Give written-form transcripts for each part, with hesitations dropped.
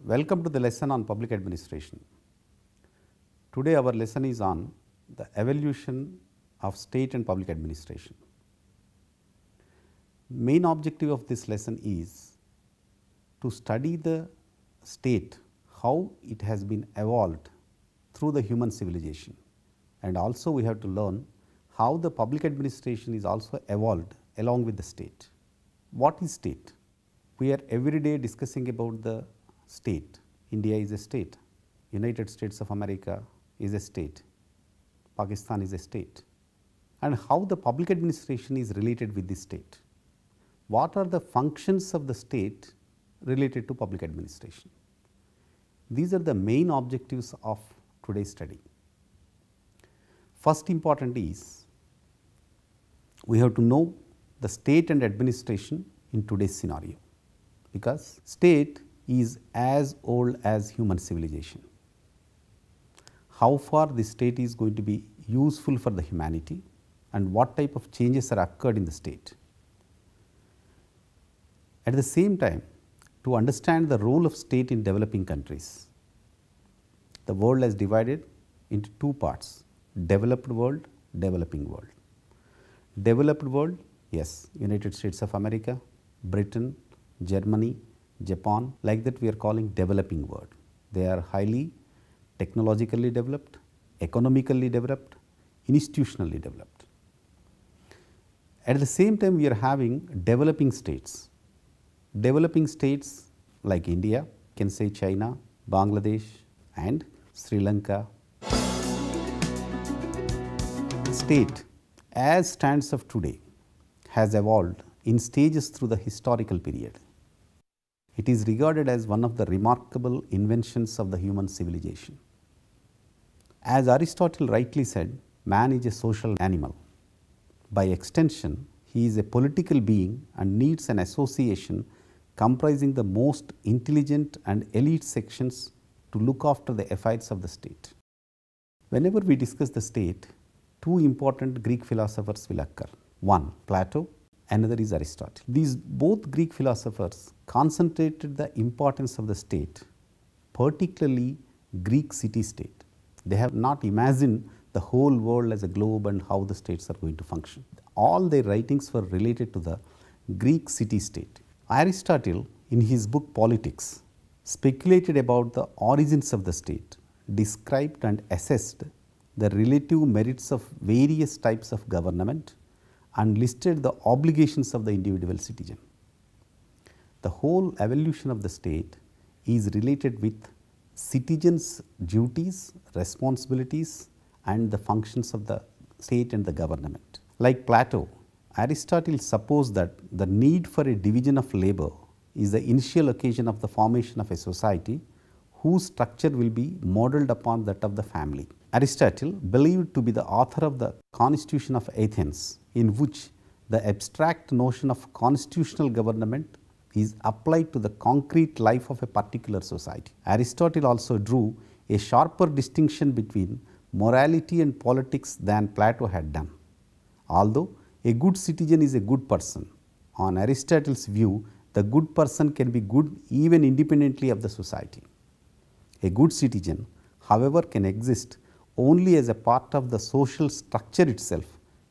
Welcome to the lesson on public administration. Today our lesson is on the evolution of state and public administration. Main objective of this lesson is to study the state, how it has been evolved through the human civilization, and also we have to learn how the public administration is also evolved along with the state. What is state? We are every day discussing about the state. India is a state, United States of America is a state, Pakistan is a state, and how the public administration is related with the state. What are the functions of the state related to public administration? These are the main objectives of today's study. First important is we have to know the state and administration in today's scenario, because state is as old as human civilization. How far the state is going to be useful for the humanity and what type of changes are occurred in the state. At the same time, to understand the role of state in developing countries, the world is divided into two parts: developed world, developing world. Developed world, yes, United States of America, Britain, Germany, Japan, like that we are calling developing world. They are highly technologically developed, economically developed, institutionally developed. At the same time, we are having developing states. Developing states like India, can say China, Bangladesh and Sri Lanka. State as stands of today has evolved in stages through the historical period. It is regarded as one of the remarkable inventions of the human civilization. As Aristotle rightly said, man is a social animal. By extension, he is a political being and needs an association comprising the most intelligent and elite sections to look after the affairs of the state. Whenever we discuss the state, two important Greek philosophers will occur. One, Plato, another is Aristotle. These both Greek philosophers concentrated the importance of the state, particularly Greek city-state. They have not imagined the whole world as a globe and how the states are going to function. All their writings were related to the Greek city-state. Aristotle, in his book Politics, speculated about the origins of the state, described and assessed the relative merits of various types of government, and listed the obligations of the individual citizen. The whole evolution of the state is related with citizens' duties, responsibilities and the functions of the state and the government. Like Plato, Aristotle supposed that the need for a division of labor is the initial occasion of the formation of a society whose structure will be modelled upon that of the family. Aristotle, believed to be the author of the Constitution of Athens, in which the abstract notion of constitutional government is applied to the concrete life of a particular society. Aristotle also drew a sharper distinction between morality and politics than Plato had done. Although a good citizen is a good person, on Aristotle's view, the good person can be good even independently of the society. A good citizen, however, can exist only as a part of the social structure itself,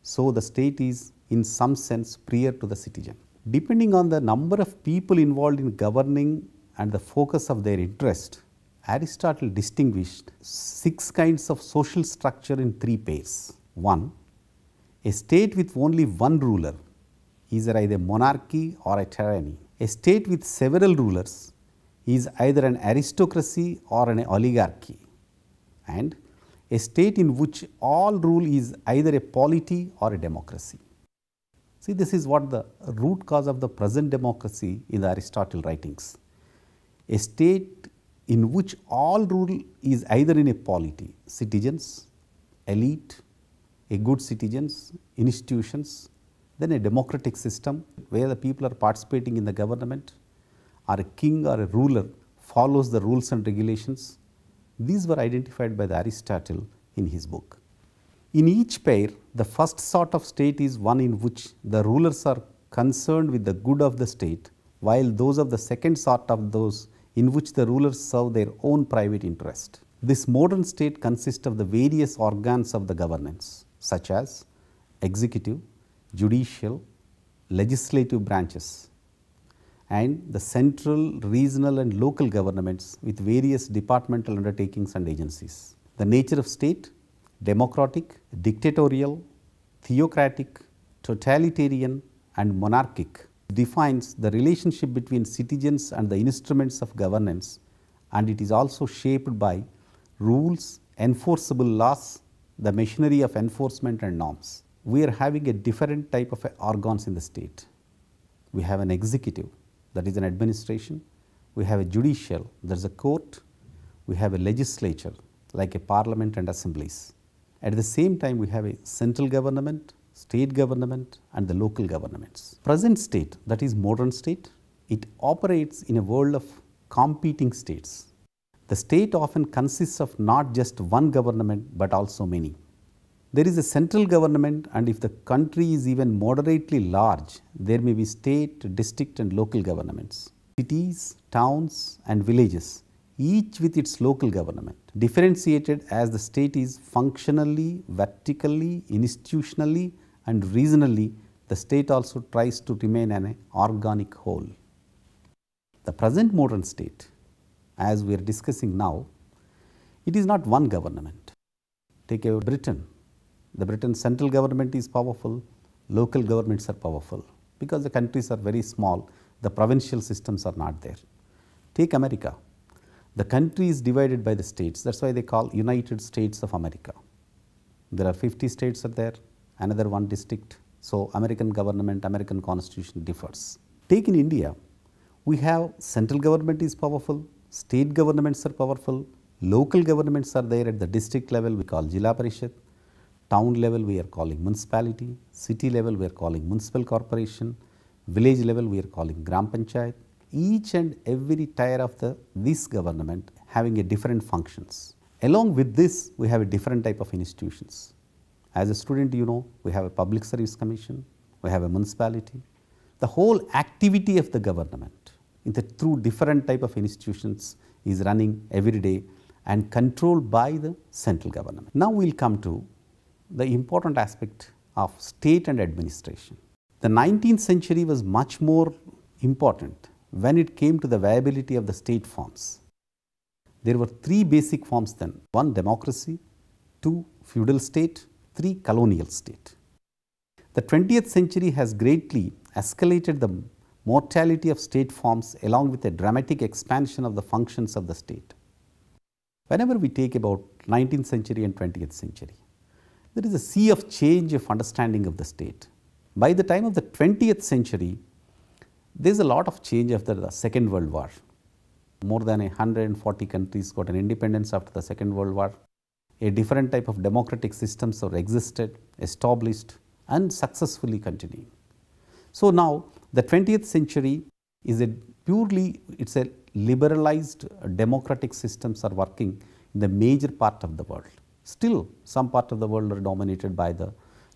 so the state is in some sense prior to the citizen. Depending on the number of people involved in governing and the focus of their interest, Aristotle distinguished 6 kinds of social structure in 3 pairs. 1. A state with only one ruler is either monarchy or a tyranny. A state with several rulers is either an aristocracy or an oligarchy, and a state in which all rule is either a polity or a democracy. See, this is what the root cause of the present democracy in the Aristotle writings. A state in which all rule is either in a polity, citizens, elite, a good citizens, institutions, then a democratic system where the people are participating in the government, or a king or a ruler follows the rules and regulations. These were identified by the Aristotle in his book. In each pair, the first sort of state is one in which the rulers are concerned with the good of the state, while those of the second sort of those in which the rulers serve their own private interest. This modern state consists of the various organs of the governance, such as executive, judicial, legislative branches, and the central, regional and local governments with various departmental undertakings and agencies. The nature of state: democratic, dictatorial, theocratic, totalitarian and monarchic, defines the relationship between citizens and the instruments of governance, and it is also shaped by rules, enforceable laws, the machinery of enforcement and norms. We are having a different type of organs in the state. We have an executive, that is an administration. We have a judicial, that is a court. We have a legislature, like a parliament and assemblies. At the same time, we have a central government, state government and the local governments. Present state, that is modern state, it operates in a world of competing states. The state often consists of not just one government but also many. There is a central government, and if the country is even moderately large, there may be state, district and local governments. Cities, towns and villages, each with its local government, differentiated as the state is functionally, vertically, institutionally and regionally. The state also tries to remain an organic whole. The present modern state, as we are discussing now, it is not one government. Take away Britain. The Britain central government is powerful, local governments are powerful, because the countries are very small, the provincial systems are not there. Take America. The country is divided by the states, that is why they call United States of America. There are 50 states are there, another one district. So, American government, American constitution differs. Take in India, we have central government is powerful, state governments are powerful, local governments are there at the district level, we call Jilla Parishad, town level we are calling municipality, city level we are calling municipal corporation, village level we are calling Gram Panchayat. Each and every tier of this government having a different functions. Along with this, we have a different type of institutions. As a student, you know, we have a public service commission, we have a municipality. The whole activity of the government through different type of institutions is running every day and controlled by the central government. Now we will come to the important aspect of state and administration. The 19th century was much more important when it came to the viability of the state forms. There were three basic forms then: 1 democracy, 2 feudal state, 3 colonial state. The 20th century has greatly escalated the mortality of state forms along with a dramatic expansion of the functions of the state. Whenever we take about 19th century and 20th century, there is a sea of change of understanding of the state. By the time of the 20th century, there is a lot of change after the Second World War. More than 140 countries got an independence after the Second World War. A different type of democratic systems have existed, established and successfully continuing. So now the 20th century is a liberalized democratic systems are working in the major part of the world. Still some part of the world are dominated by the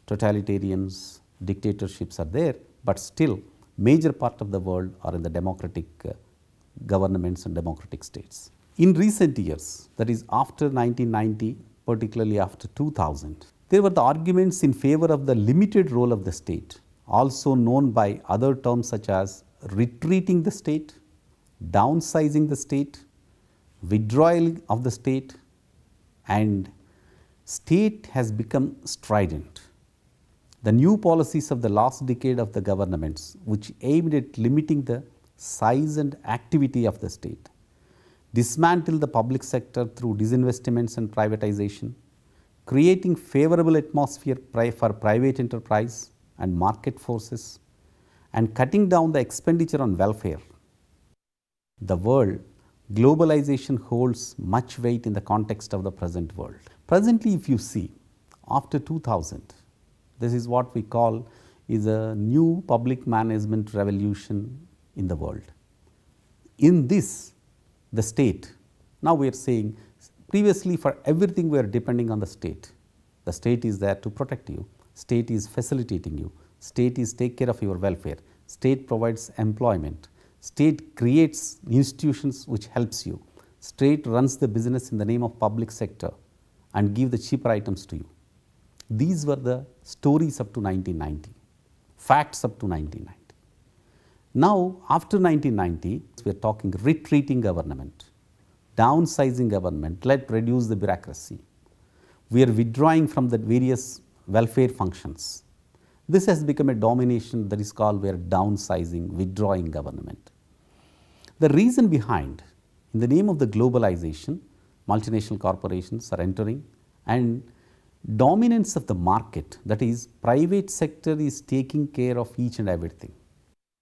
totalitarians, dictatorships are there, but still major part of the world are in the democratic governments and democratic states. In recent years, that is after 1990, particularly after 2000, there were the arguments in favor of the limited role of the state, also known by other terms such as retreating the state, downsizing the state, withdrawal of the state, and state has become strident. The new policies of the last decade of the governments, which aimed at limiting the size and activity of the state, dismantle the public sector through disinvestments and privatization, creating favorable atmosphere for private enterprise and market forces, and cutting down the expenditure on welfare. The world globalization holds much weight in the context of the present world. Presently, if you see, after 2000, this is what we call is a new public management revolution in the world. In this, the state, now we are saying, previously for everything we are depending on the state. The state is there to protect you, state is facilitating you, state is take care of your welfare, state provides employment, State creates institutions which helps you. State runs the business in the name of public sector and give the cheaper items to you. These were the stories up to 1990, facts up to 1990. Now, after 1990, we are talking retreating government, downsizing government, let's reduce the bureaucracy. We are withdrawing from the various welfare functions. This has become a domination that is called we are downsizing, withdrawing government. The reason behind, in the name of the globalization, multinational corporations are entering and dominance of the market, that is private sector is taking care of each and everything.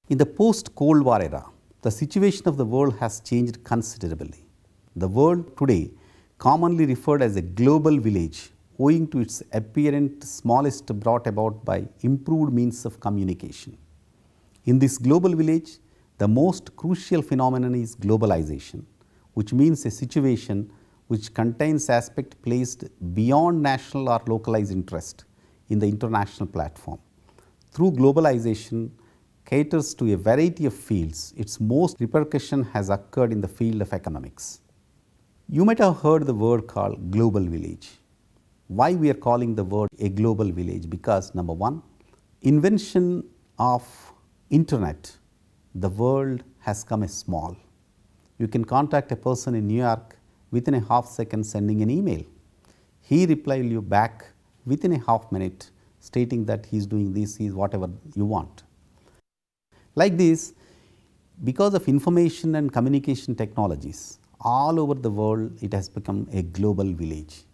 In the post-Cold War era, the situation of the world has changed considerably. The world today commonly referred as a global village owing to its apparent smallest brought about by improved means of communication. In this global village, the most crucial phenomenon is globalization, which means a situation which contains aspects placed beyond national or localized interest in the international platform. Through globalization caters to a variety of fields, its most repercussion has occurred in the field of economics. You might have heard the word called global village. Why we are calling the word a global village? Because number one, invention of internet, the world has come a small. You can contact a person in New York within a half second sending an email. He replies you back within a half minute stating that he is doing this, he is whatever you want. Like this, because of information and communication technologies, all over the world it has become a global village.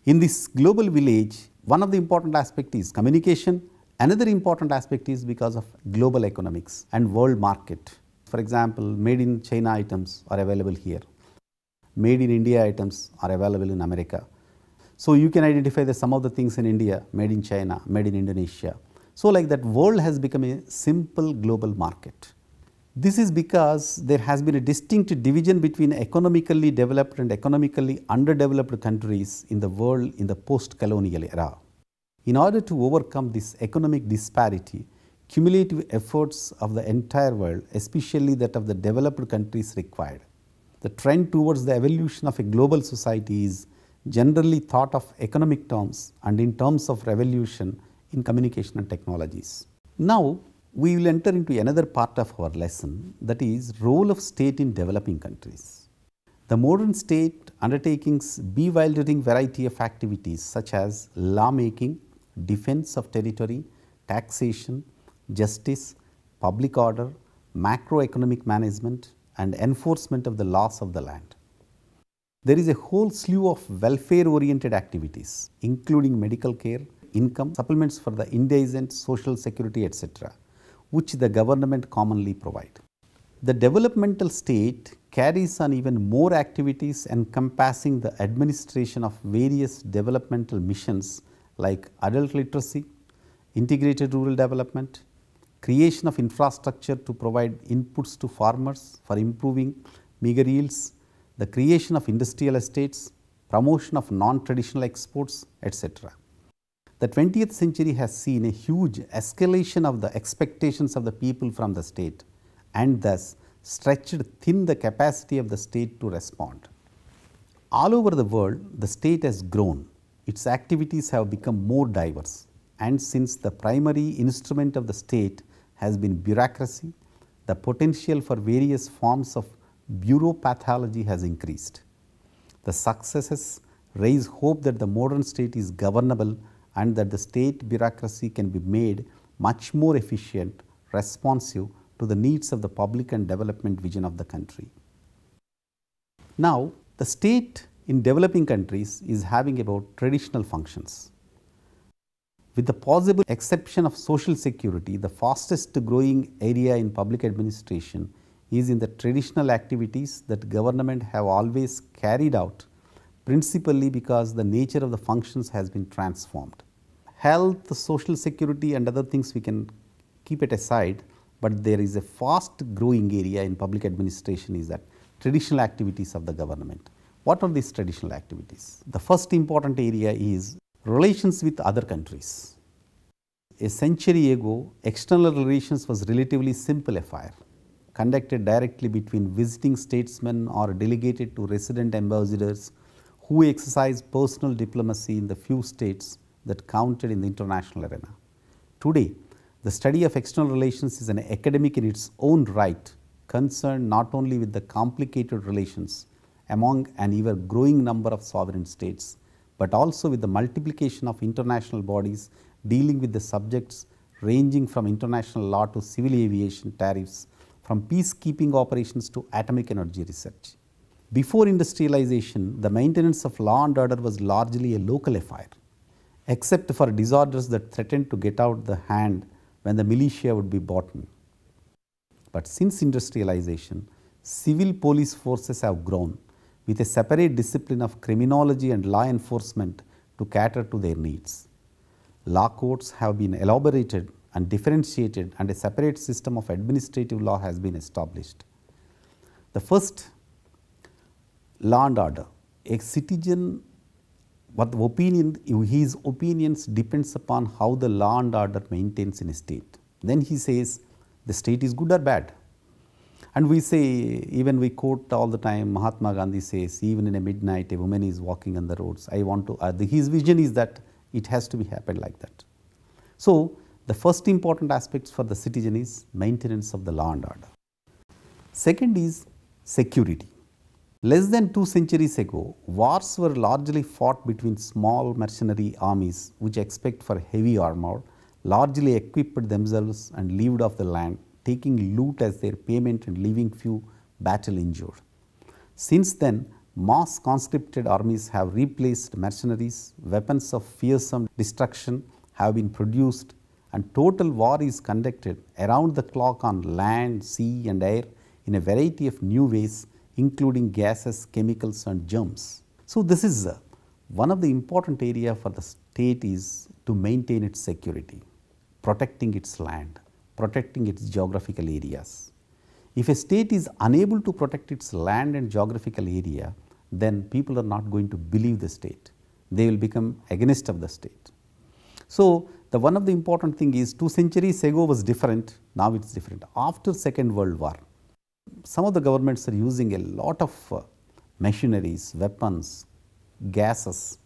In this global village, one of the important aspects is communication. Another important aspect is because of global economics and world market. For example, made in China items are available here. Made in India items are available in America. So you can identify that some of the things in India, made in China, made in Indonesia. So like that world has become a simple global market. This is because there has been a distinct division between economically developed and economically underdeveloped countries in the world in the post-colonial era. In order to overcome this economic disparity, cumulative efforts of the entire world, especially that of the developed countries, required. The trend towards the evolution of a global society is generally thought of economic terms and in terms of revolution in communication and technologies. Now, we will enter into another part of our lesson, that is role of state in developing countries. The modern state undertakings bewildering variety of activities such as lawmaking, defense of territory, taxation, justice, public order, macroeconomic management and enforcement of the laws of the land. There is a whole slew of welfare-oriented activities, including medical care, income, supplements for the indigent, social security, etc., which the government commonly provide. The developmental state carries on even more activities encompassing the administration of various developmental missions like adult literacy, integrated rural development, creation of infrastructure to provide inputs to farmers for improving meager yields, the creation of industrial estates, promotion of non-traditional exports, etc. The 20th century has seen a huge escalation of the expectations of the people from the state and thus stretched thin the capacity of the state to respond. All over the world, the state has grown. Its activities have become more diverse, and since the primary instrument of the state has been bureaucracy, the potential for various forms of bureaupathology has increased. The successes raise hope that the modern state is governable and that the state bureaucracy can be made much more efficient, responsive to the needs of the public and development vision of the country. Now, the state in developing countries is having about traditional functions. With the possible exception of social security, the fastest growing area in public administration is in the traditional activities that government have always carried out, principally because the nature of the functions has been transformed. Health, social security and other things we can keep it aside, but there is a fast growing area in public administration is that traditional activities of the government. What are these traditional activities? The first important area is relations with other countries. A century ago, external relations was relatively simple affair. conducted directly between visiting statesmen or delegated to resident ambassadors who exercised personal diplomacy in the few states that counted in the international arena. Today, the study of external relations is an academic in its own right, concerned not only with the complicated relations among an ever growing number of sovereign states, but also with the multiplication of international bodies dealing with the subjects ranging from international law to civil aviation tariffs, from peacekeeping operations to atomic energy research. Before industrialization, the maintenance of law and order was largely a local affair, except for disorders that threatened to get out the hand when the militia would be bought in. But since industrialization, civil police forces have grown with a separate discipline of criminology and law enforcement to cater to their needs. Law courts have been elaborated and differentiated, and a separate system of administrative law has been established. The first, law and order. A citizen, his opinions depends upon how the law and order maintains in a state. Then he says the state is good or bad. And we say, even we quote all the time, Mahatma Gandhi says, even in a midnight, a woman is walking on the roads. His vision is that it has to be happen like that. So, the first important aspects for the citizen is maintenance of the law and order. Second is security. Less than 2 centuries ago, wars were largely fought between small mercenary armies which expect for heavy armor, largely equipped themselves and lived off the land, taking loot as their payment and leaving few battle injured. Since then, mass conscripted armies have replaced mercenaries, weapons of fearsome destruction have been produced, and total war is conducted around the clock on land, sea and air in a variety of new ways, including gases, chemicals and germs. So, this is one of the important area for the state is to maintain its security, protecting its land, protecting its geographical areas. If a state is unable to protect its land and geographical area, then people are not going to believe the state. They will become against of the state. So, one of the important thing is 2 centuries ago was different, now it is different. After Second World War, some of the governments are using a lot of machineries, weapons, gases,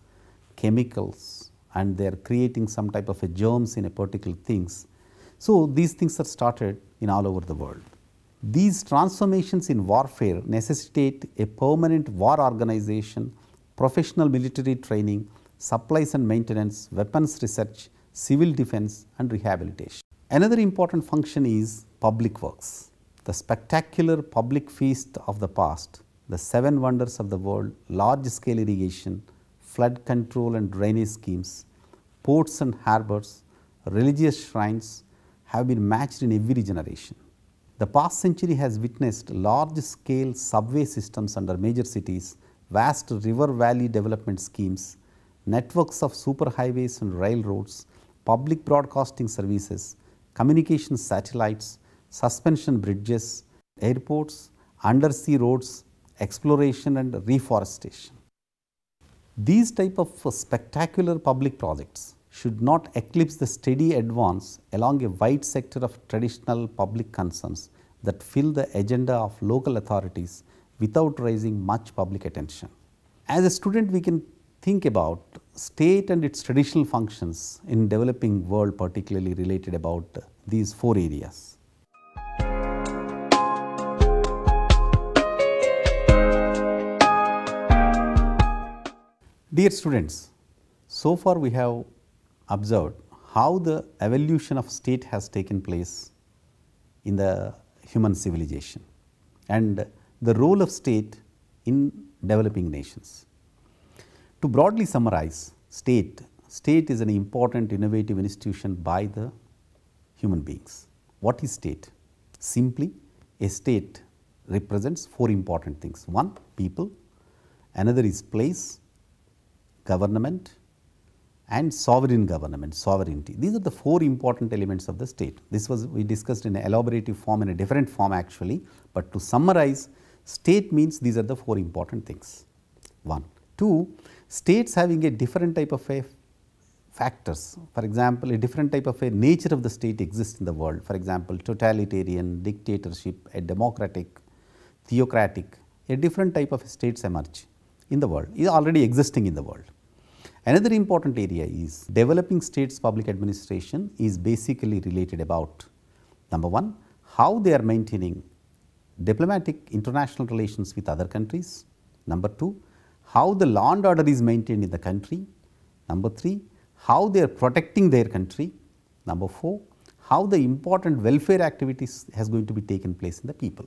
chemicals, and they are creating some type of a germs in a particular things. So, these things are started in all over the world. These transformations in warfare necessitate a permanent war organization, professional military training, supplies and maintenance, weapons research, civil defense and rehabilitation. Another important function is public works. The spectacular public feast of the past, the 7 wonders of the world, large scale irrigation, flood control and drainage schemes, ports and harbors, religious shrines have been matched in every generation. The past century has witnessed large scale subway systems under major cities, vast river valley development schemes, networks of superhighways and railroads, public broadcasting services, communication satellites, suspension bridges, airports, undersea roads, exploration and reforestation. These type of spectacular public projects should not eclipse the steady advance along a wide sector of traditional public concerns that fill the agenda of local authorities without raising much public attention. As a student, we can think about state and its traditional functions in developing world, particularly related about these 4 areas. Dear students, so far we have observed how the evolution of state has taken place in the human civilization and the role of state in developing nations. To broadly summarize, state is an important innovative institution by the human beings. What is state? Simply, a state represents 4 important things. 1, people, another is place, government and sovereign government, sovereignty. These are the 4 important elements of the state. This was we discussed in an elaborative form, in a different form actually, but to summarize, state means these are the 4 important things. 1. 2, states having a different type of a factors. For example, a different type of a nature of the state exists in the world. For example, totalitarian, dictatorship, a democratic, theocratic, a different type of states emerge in the world, is already existing in the world. Another important area is developing states public administration is basically related about number one, how they are maintaining diplomatic international relations with other countries. Number two, how the law and order is maintained in the country. Number three, how they are protecting their country. Number four, how the important welfare activities has going to be taken place in the people.